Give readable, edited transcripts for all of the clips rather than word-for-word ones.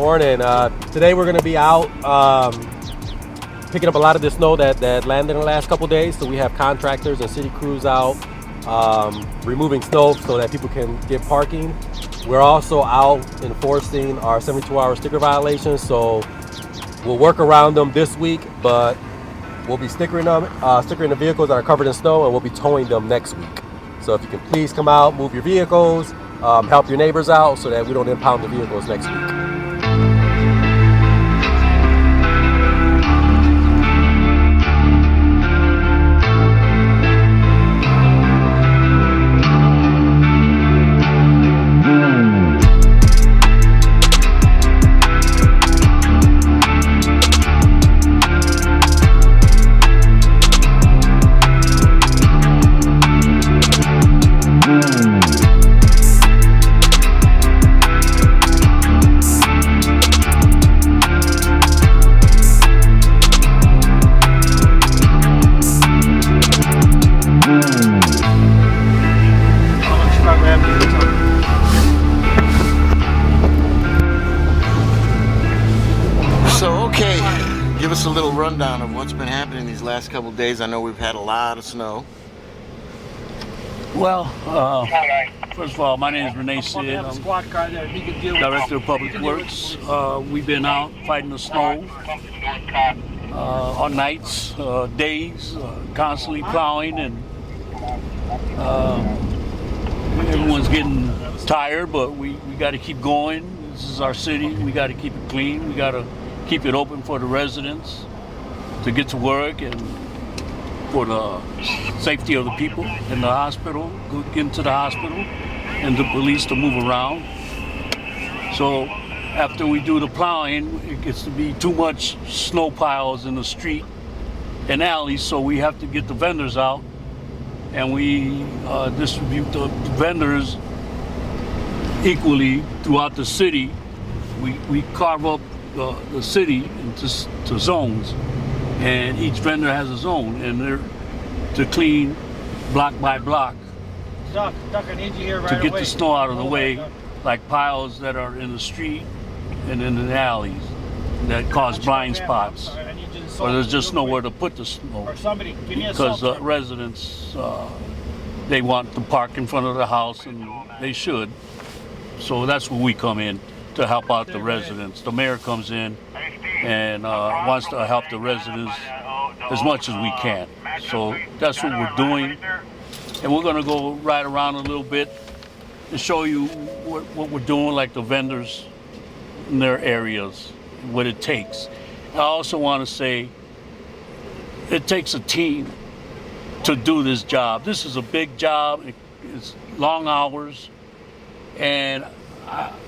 Morning. Today we're going to be out picking up a lot of the snow that landed in the last couple days. So we have contractors and city crews out removing snow so that people can get parking. We're also out enforcing our 72-hour sticker violations. So we'll work around them this week, but we'll be stickering the vehicles that are covered in snow, and we'll be towing them next week. So if you can please come out, move your vehicles, help your neighbors out so that we don't impound the vehicles next week. Give us a little rundown of what's been happening these last couple of days. I know we've had a lot of snow. Well, first of all, my name is RENE. I'm Director of Public Works. We've been out fighting the snow on nights, days, constantly plowing, and everyone's getting tired, but we got to keep going. This is our city. We got to keep it clean. We got to keep it open for the residents to get to work and for the safety of the people in the hospital, get into the hospital, and the police to move around. So after we do the plowing, it gets to be too much snow piles in the street and alleys, so we have to get the vendors out, and we distribute the vendors equally throughout the city. We carve up the city into zones, and each vendor has a zone, and they're to clean block by block Duck, I need you here right to get away. the snow out of the way, like piles that are in the street and in the alleys that cause blind spots, or there's just nowhere to put the snow Or somebody, give me a because salt truck. residents they want to park in front of the house, and they should. So that's where we come in to help out the residents. The mayor comes in and wants to help the residents as much as we can. So that's what we're doing. And we're gonna go right around a little bit to show you what we're doing, like the vendors in their areas, what it takes. I also wanna say, it takes a team to do this job. This is a big job, it's long hours, and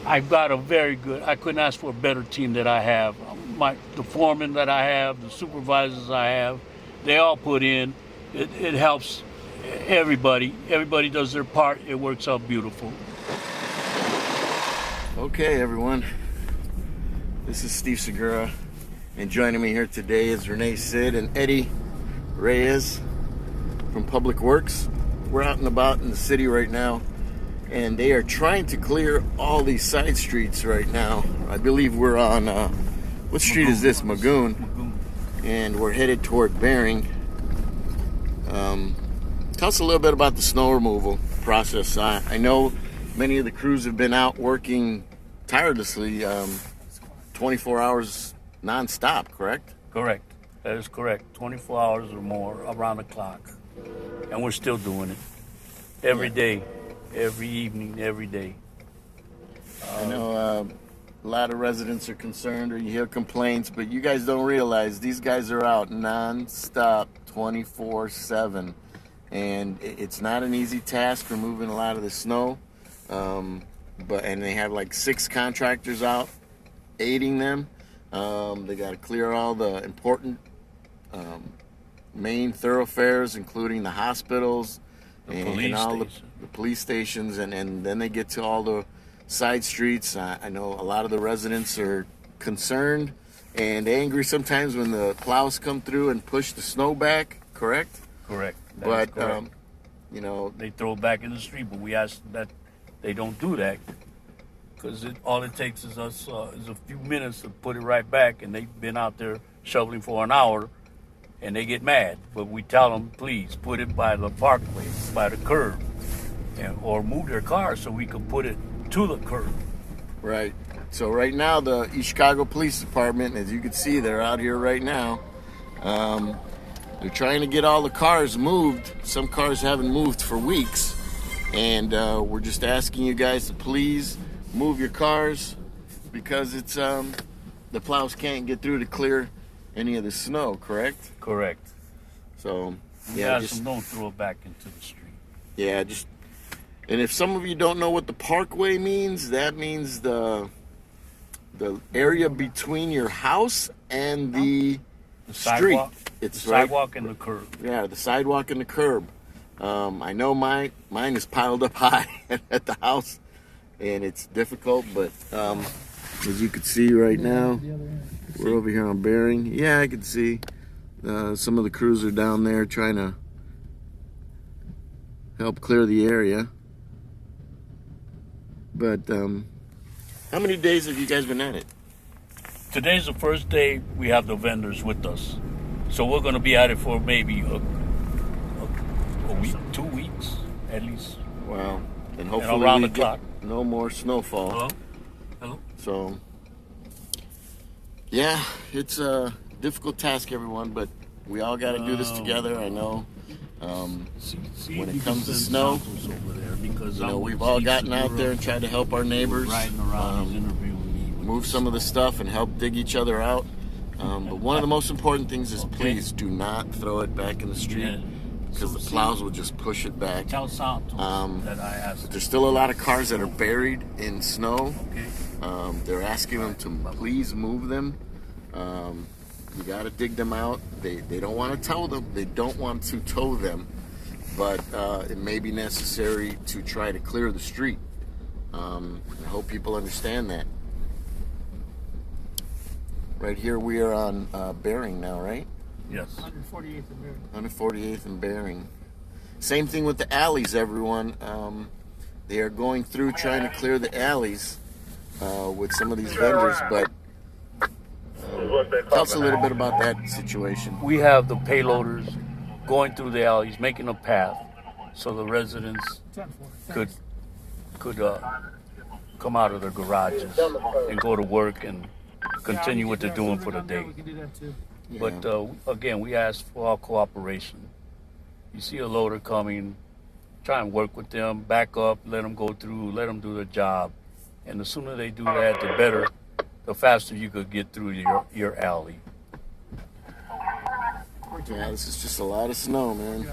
I've got a very good, I couldn't ask for a better team that I have. The foreman that I have, the supervisors I have, they all put in. It helps everybody. Everybody does their part. It works out beautiful. Okay, everyone. This is Steve Segura, and joining me here today is RENE Sid and Eddie Reyes from Public Works. We're out and about in the city right now, and they are trying to clear all these side streets right now. I believe we're on, what street is this? Magoon. And we're headed toward Bering. Tell us a little bit about the snow removal process. I know many of the crews have been out working tirelessly, 24 hours non-stop, correct? Correct. That is correct. 24 hours or more around the clock. And we're still doing it every day. Every evening, every day. I know a lot of residents are concerned, or you hear complaints, but you guys don't realize these guys are out non-stop 24/7, and it's not an easy task removing a lot of the snow, and they have like 6 contractors out aiding them. They got to clear all the important main thoroughfares, including the hospitals, and all the police stations, and then they get to all the side streets. I know a lot of the residents are concerned and angry sometimes when the plows come through and push the snow back, correct? Correct. But, you know... They throw it back in the street, but we ask that they don't do that. because all it takes is us is a few minutes to put it right back, and they've been out there shoveling for an hour, and they get mad. But we tell them, please put it by the parkway, by the curb, or move their car so we can put it to the curb. Right. So right now, the East Chicago Police Department, as you can see, they're out here right now. They're trying to get all the cars moved. Some cars haven't moved for weeks. And we're just asking you guys to please move your cars because it's the plows can't get through to clear any of the snow, correct? Correct. So, yeah, just don't throw it back into the street. Yeah, just, and if some of you don't know what the parkway means, that means the area between your house and the street. It's the sidewalk and the curb. Yeah, the sidewalk and the curb. I know mine is piled up high at the house, and it's difficult. But as you can see right now, we're over here on Bering. Yeah, I can see some of the crews are down there trying to help clear the area. But how many days have you guys been at it? Today's the first day we have the vendors with us. So we're going to be at it for maybe a week, 2 weeks at least. Wow. And hopefully around the clock. No more snowfall. Hello? Hello? So, yeah, it's a difficult task, everyone, but we all got to do this together. I know. When it comes to snow, we've all gotten out there and tried to help our neighbors move some of the stuff and help dig each other out. But one of the most important things is please do not throw it back in the street because the plows will just push it back. Tell Santos that I asked. There's still a lot of cars that are buried in snow. They're asking them to please move them. You got to dig them out. They don't want to tow them. They don't want to tow them, but it may be necessary to try to clear the street. I hope people understand that. Right here we are on Bering now, right? Yes. 148th and Bering. 148th and Bering. Same thing with the alleys, everyone. They are going through trying to clear the alleys with some of these vendors, but tell us a little bit about that situation. We have the payloaders going through the alleys, making a path so the residents could come out of their garages and go to work and continue what they're doing for the day. But again, we ask for all cooperation. You see a loader coming, try and work with them, back up, let them go through, let them do their job. And the sooner they do that, the better, the faster you could get through your alley. Yeah, this is just a lot of snow, man.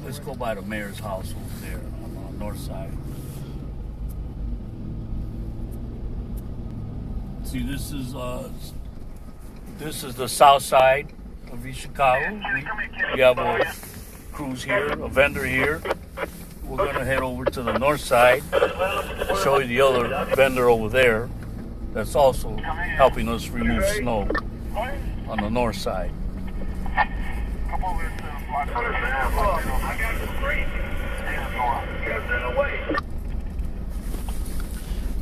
Let's go by the mayor's house over there on the north side. See, this is the south side of East Chicago. We have a cruise here, a vendor here. We're going to head over to the north side, show you the other vendor over there that's also helping us remove snow on the north side.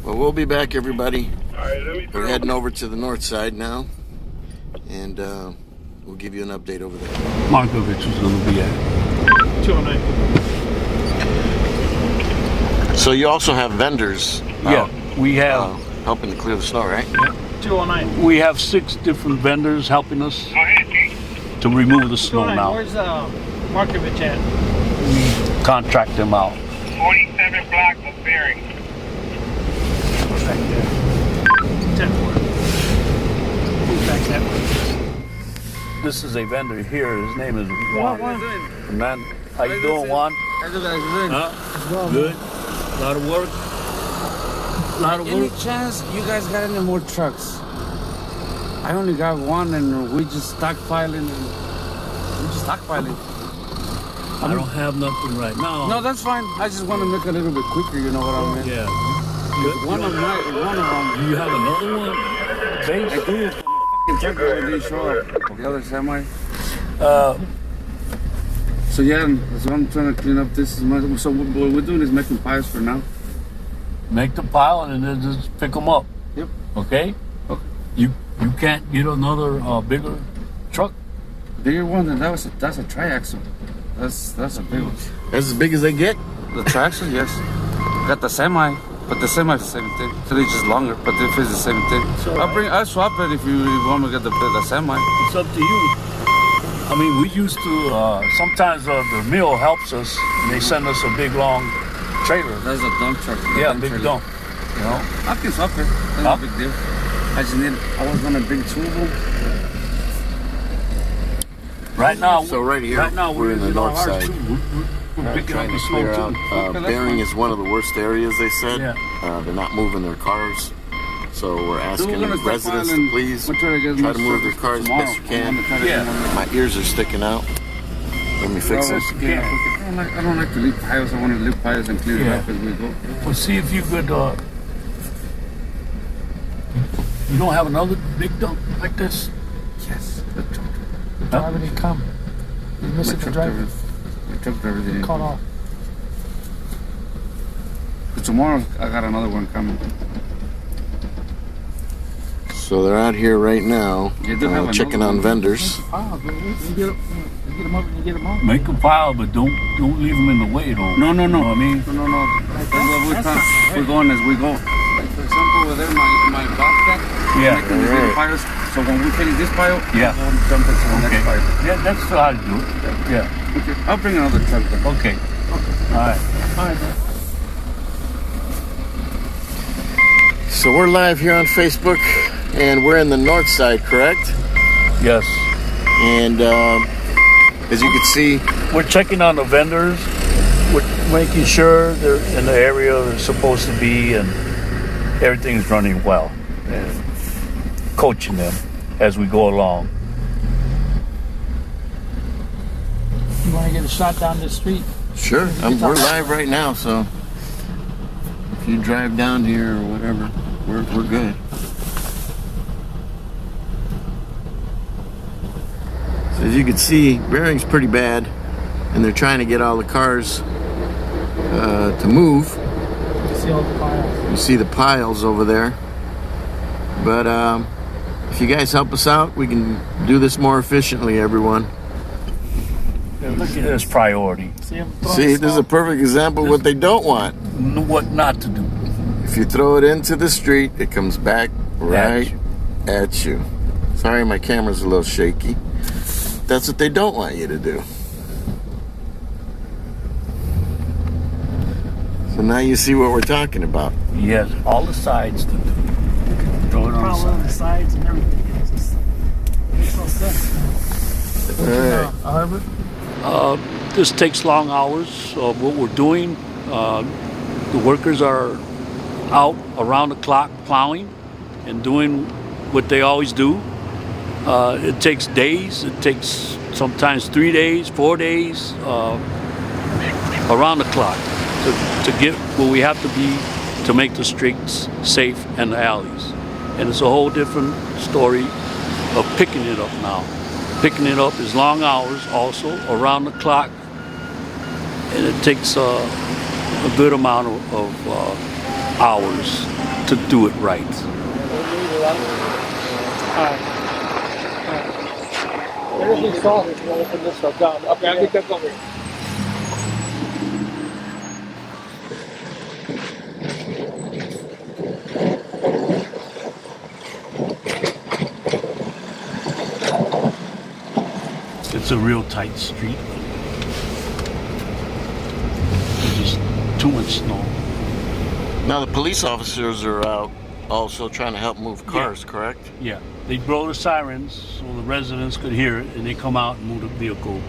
Well, we'll be back, everybody. We're heading over to the north side now, and we'll give you an update over there. Markovich is going to be at 209. So you also have vendors. Yeah, we have helping to clear the snow, right? Yeah. 209. We have 6 different vendors helping us to remove the snow now. Where's Markovich at? We contract them out. 47 block of Bering. Back there. 10-4. Move back that way. This is a vendor here. His name is Juan. Man, how you doing, Juan? Huh? Good. A lot of work. Any chance you guys got any more trucks? I only got one, and we just stockpiling. I don't have nothing right now. No, that's fine. I just want to make it a little bit quicker. You know what I mean? Yeah. One of them. Do you have another one? Base? I do. The truck didn't show up. The other semi. So yeah, that's what I'm trying to clean up. So what we're doing is making piles for now. Make the pile and then just pick them up. Yep. Okay? Okay. You can't get another bigger truck? Bigger one than that's a triaxle. That's a big one. That's as big as they get? The triaxle, yes. Got the semi, but the semi's the same thing. So it's just longer, but the is the same thing. So I'll swap it if you want me to get the semi. it's up to you. I mean, we used to, sometimes the mill helps us and they send us a big long trailer. That's a dump truck. Yeah, big trailer. dump. You know? I can swap it. That's Huh? no big deal. I just need. I was gonna bring two of them. Right now, So right here, we're in the using north ours side. too. We're picking up Trying the to snow clear too. out. that's Bering fine. is one of the worst areas, they said. Yeah. They're not moving their cars. So we're So asking we're gonna start residents filing- to please we'll try to get try them to move their cars as tomorrow. best you I'm can. gonna try to Yeah. get them- My ears are sticking out. Let me fix Well, it. yeah, I don't like to leave piles. I want to leave piles and clear it Yeah. up as we go. Well, see if you could, you don't have another big dump like this? Yes. The truck. Why would he come? He's My missing the truck driver. driver. My truck driver didn't. Caught off. But tomorrow I got another one coming. So they're out here right now, They do have checking another on one. vendors. Oh, you get him. You get him up and you get him out. Make a pile, but don't leave them in the way, though. No. You know what I mean? No. That's what we're going as we go. Like for example, over there, my bobcat. Yeah. Making these little piles. So when we finish this pile, Yeah. we'll jump into the Okay. next pile. Yeah, that's how to do it. Yeah. Okay. I'll bring another truck then. Okay. All right. All right, then. So we're live here on Facebook, and we're in the north side, correct? Yes. And as you can see, We're checking on the vendors. We're making sure they're in the area they're supposed to be and everything's running well. And coaching them as we go along. You want to get a shot down the street? sure, we're live right now, so if you drive down here or whatever, we're good. So as you can see, Bering's pretty bad, and they're trying to get all the cars to move. You see all the piles. You see the piles over there. But if you guys help us out, we can do this more efficiently, everyone. Look at this priority. See him throwing See, this is a stuff? perfect example of what they don't want. What not to do. If you throw it into the street, it comes back right you. at you. Sorry, my camera's a little shaky. That's what they don't want you to do. So now you see what we're talking about. Yes, all the sides to do. Throw it on the Pile on the side. sides and everything. It just makes no sense. All right. Harvard? This takes long hours of what we're doing. The workers are out around the clock plowing and doing what they always do. It takes days. It takes sometimes 3 days, 4 days, around the clock to get where we have to be to make the streets safe and the alleys. And it's a whole different story of picking it up now. Picking it up is long hours also, around the clock, and it takes a good amount of hours to do it right. Everything's solved if you open this up down. Okay, I'll get that over. It's a real tight street. There's just too much snow. Now the police officers are out also trying to help move cars, correct? Yeah, they blow the sirens so the residents could hear it, and they come out and move the vehicle.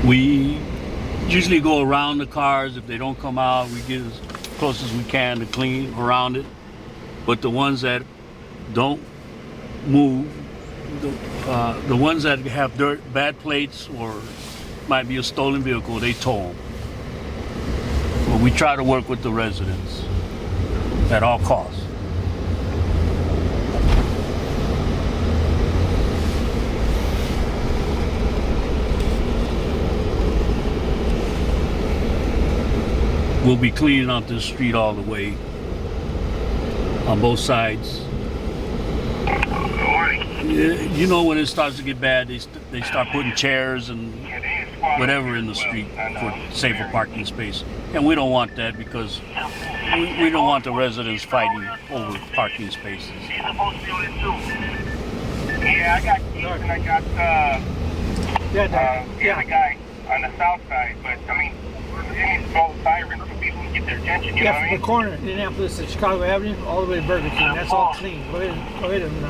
We usually go around the cars. If they don't come out, we get as close as we can to clean around it. But the ones that don't move, the ones that have dirt, bad plates, or might be a stolen vehicle, they tow them. But we try to work with the residents at all costs. We'll be cleaning out this street all the way on both sides. You know, when it starts to get bad, they start putting chairs and whatever in the street for safer parking space. And we don't want that because we don't want the residents fighting over parking spaces. Yeah, I got keys and I got the other guy on the south side, but I mean, you need to blow sirens so people can get their attention, you know what I from mean? the corner, Indianapolis to Chicago Avenue, all the way to Burger King. That's all clean. Go ahead and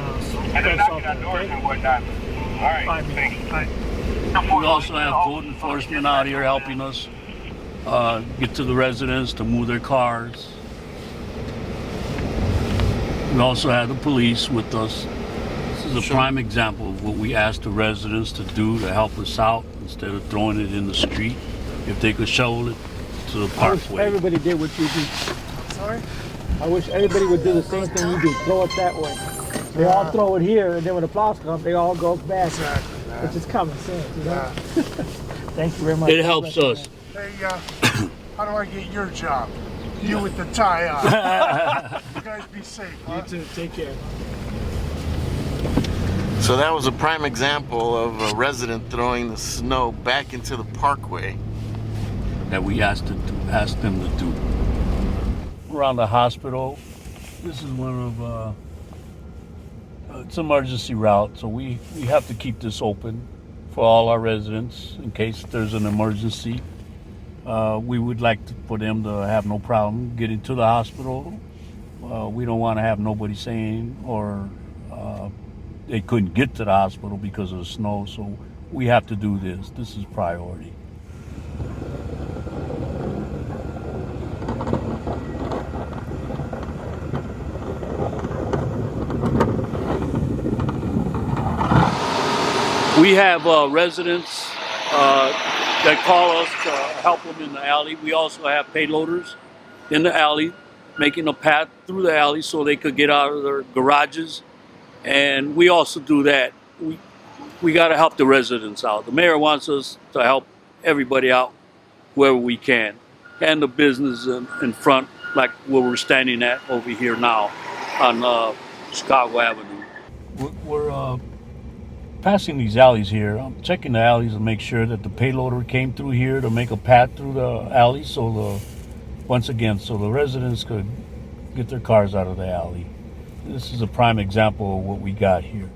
And they're knocking on doors and whatnot. All right, thanks. We also have code enforcement out here helping us get to the residents to move their cars. We also have the police with us. This is a prime example of what we ask the residents to do to help us out instead of throwing it in the street. If they could shovel it to the I wish parkway. everybody did what you do. Sorry? I wish everybody would do the same thing you do. Throw it that way. They all throw it here, and then when the plows come, they all go back. It's just common sense, you know? Thank you very much. It helps us. Hey, how do I get your job? You with the tie on. You guys be safe, huh? You too. Take care. So that was a prime example of a resident throwing the snow back into the parkway. That we asked them to do. Around the hospital, this is one of it's an emergency route, so we have to keep this open for all our residents in case there's an emergency. We would like for them to have no problem getting to the hospital. We don't want to have nobody saying or they couldn't get to the hospital because of the snow, so we have to do this. This is priority. We have residents that call us to help them in the alley. We also have payloaders in the alley, making a path through the alley so they could get out of their garages. And we also do that. We got to help the residents out. The mayor wants us to help everybody out wherever we can. And the business in front, like where we're standing at over here now on Chicago Avenue. We're passing these alleys here. I'm checking the alleys to make sure that the payloader came through here to make a path through the alley so the residents could get their cars out of the alley. This is a prime example of what we got here.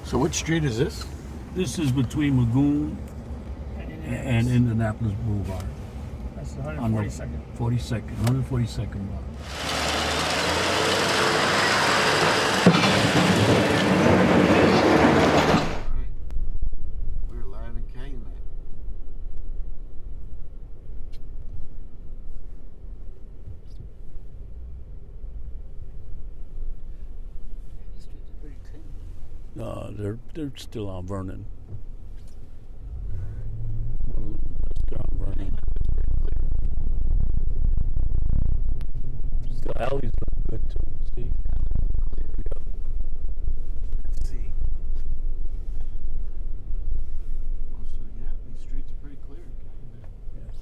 So which street is this? This is between Magoon and Indianapolis Boulevard. That's the On the 142nd. 142nd block. We're live in Calumet. They're still on Vernon. Still on Vernon. The alleys are good too. See? Let's see. Most of these streets are pretty clear in Calumet. Yes.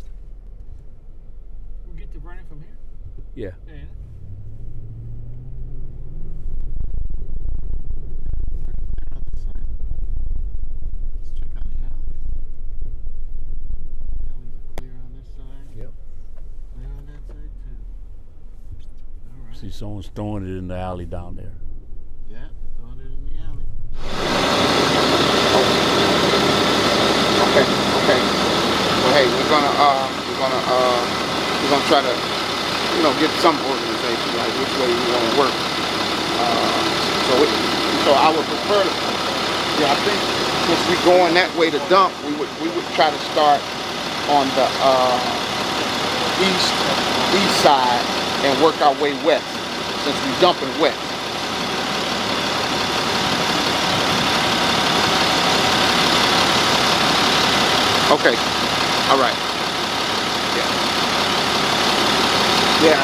We'll get to Vernon from here? Yeah. Yeah. Let's check out the alley. Alleys are clear on this side. Yep. Clear on that side too. All right. See, someone's throwing it in the alley down there. Yeah, throwing it in the alley. Okay. Well, hey, we're gonna try to, get some organization like which way we want to work. So I would prefer to, I think since we're going that way to dump, we would try to start on the east side and work our way west since we're dumping west. Okay. All right. Yeah.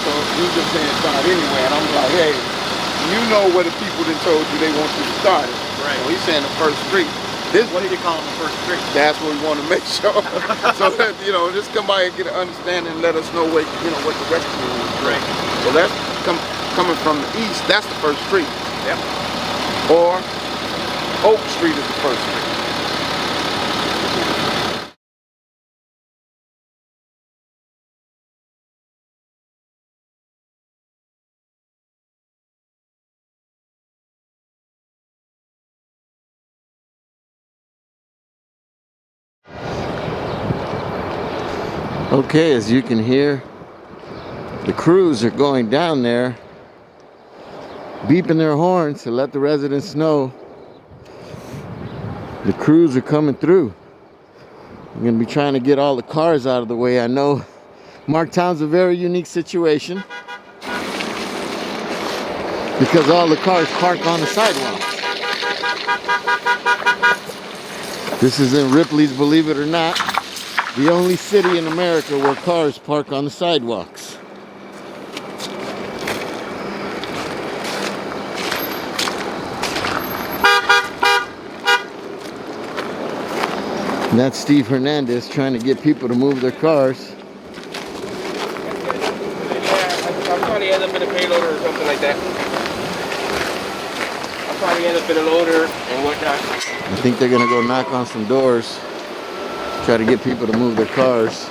So you just saying start anyway, and I'm like, hey, you know where the people that told you they want you to start it. Right. So he's saying the first street. This, What did you call them the first street? that's what we want to make sure. So that, you know, just come by and get an understanding and let us know what, you know, what the rest of it is. Right. Well, that's coming from the east, that's the first street. Yep. Or Oak Street is the first street. Okay, as you can hear, the crews are going down there, beeping their horns to let the residents know the crews are coming through. I'm going to be trying to get all the cars out of the way. I know Marktown's a very unique situation because all the cars park on the sidewalk. This is in Ripley's, believe it or not, the only city in America where cars park on the sidewalks. And that's Steve Hernandez trying to get people to move their cars. I'll probably end up in a payloader or something like that. I'll probably end up in a loader and whatnot. I think they're gonna go knock on some doors, try to get people to move their cars.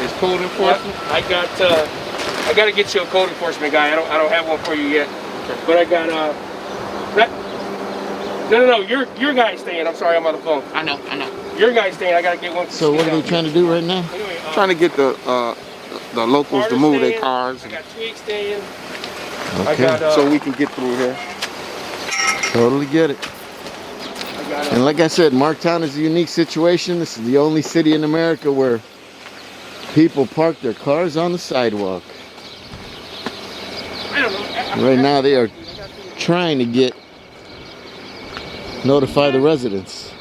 Is code enforcement? I got to get you a code enforcement guy. I don't have one for you yet, but I got No, your guy's staying. I'm sorry, I'm on the phone. I know. Your guy's staying. I gotta get one. So what are they trying to do right now? Anyway, Trying to get the locals to move their cars. I got Twig staying. Okay. So we can get through here. Totally get it. And like I said, Marktown is a unique situation. This is the only city in America where people park their cars on the sidewalk. I don't know. Right now they are trying to notify the residents.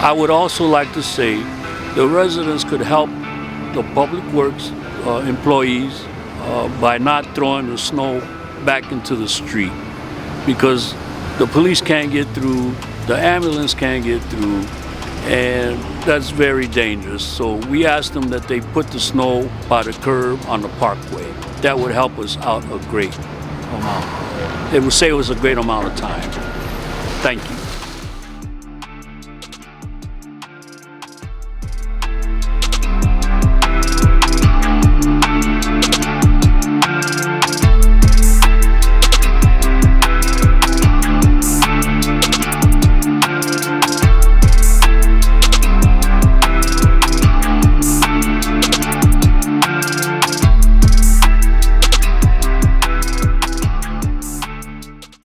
I would also like to say the residents could help the public works employees by not throwing the snow back into the street, because the police can't get through, the ambulance can't get through, and that's very dangerous. So we asked them that they put the snow by the curb on the parkway. That would help us out a great amount. It would save us a great amount of time. Thank you.